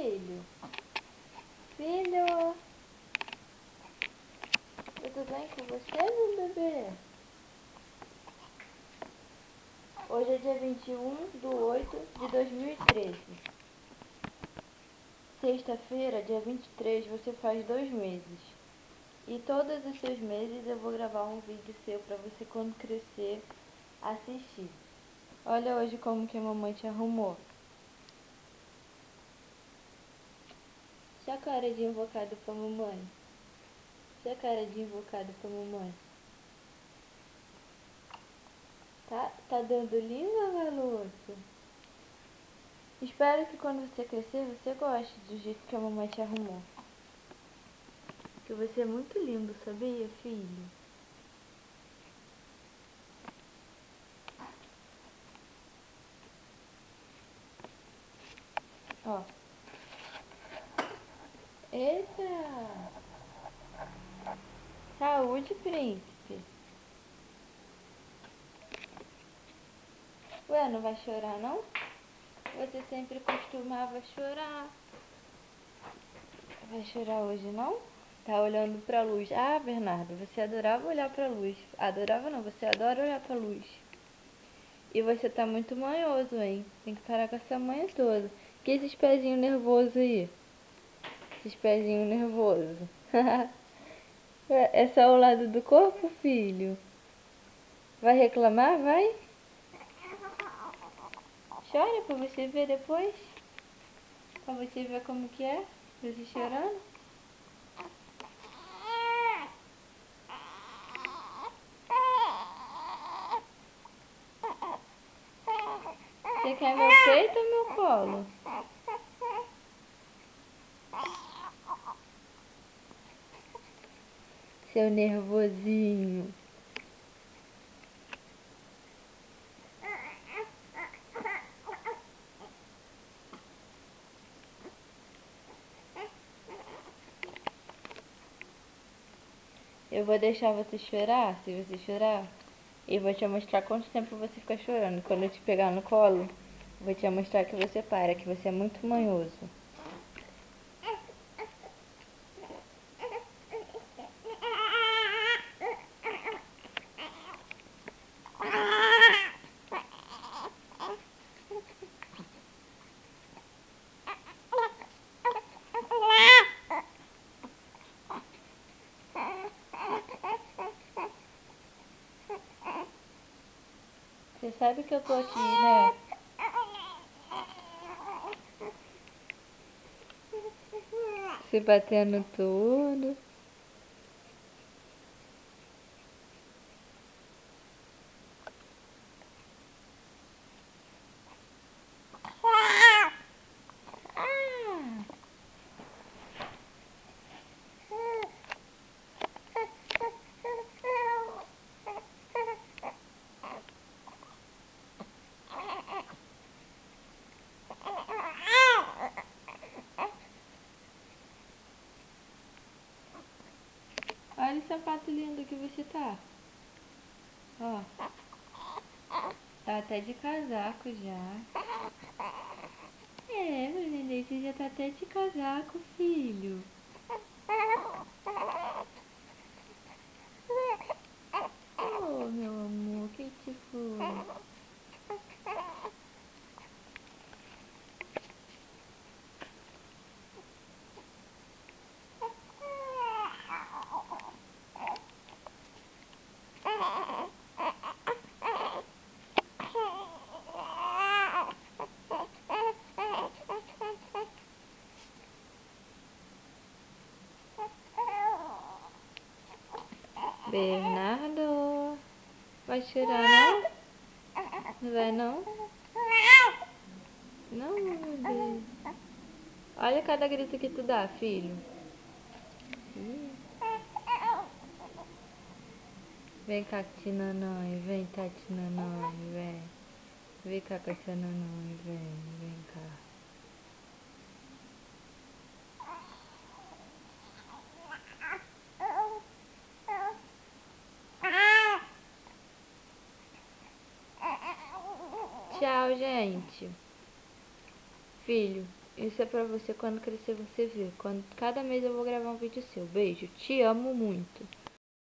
filho? Filho, tudo bem com você, meu bebê? Hoje é dia 21/8/2013. Sexta-feira, dia 23, você faz 2 meses. E todos os seus meses eu vou gravar um vídeo seu pra você, quando crescer, assistir. Olha hoje como que a mamãe te arrumou. Sua cara de invocado pra mamãe. Sua cara de invocado pra mamãe. Tá dando língua, garoto? Espero que quando você crescer, você goste do jeito que a mamãe te arrumou. Que você é muito lindo, sabia, filho? Ó. Eita! Saúde, príncipe. Ué, não vai chorar, não? Você sempre costumava chorar. Vai chorar hoje, não? Tá olhando pra luz. Ah, Bernardo, você adorava olhar pra luz. Adorava não, você adora olhar pra luz. E você tá muito manhoso, hein? Tem que parar com essa manha toda. Que esses pezinhos nervosos aí? Esses pezinhos nervosos. É só o lado do corpo, filho? Vai reclamar? Vai? Chora pra você ver depois. Pra você ver como que é. Você chorando. Você quer meu peito ou meu colo? Seu nervosinho. Eu vou deixar você chorar, se você chorar. E vou te mostrar quanto tempo você fica chorando. Quando eu te pegar no colo, vou te mostrar que você para, que você é muito manhoso. Você sabe que eu tô aqui, né? Se batendo tudo. Olha o sapato lindo que você tá. Ó. Tá até de casaco já. É, meu neném, você já tá até de casaco, filho. Oh, meu amor, que te foi? Bernardo, vai chorar não? Não vai não? Não, meu Deus. Olha cada grito que tu dá, filho. Ih. Vem cá, Tinanói, vem, Tati Nanói, vem. Vem cá com essa Nanói, vem cá. Tchau, gente. Filho. Isso é pra você quando crescer você ver. Cada mês eu vou gravar um vídeo seu. Beijo, te amo muito.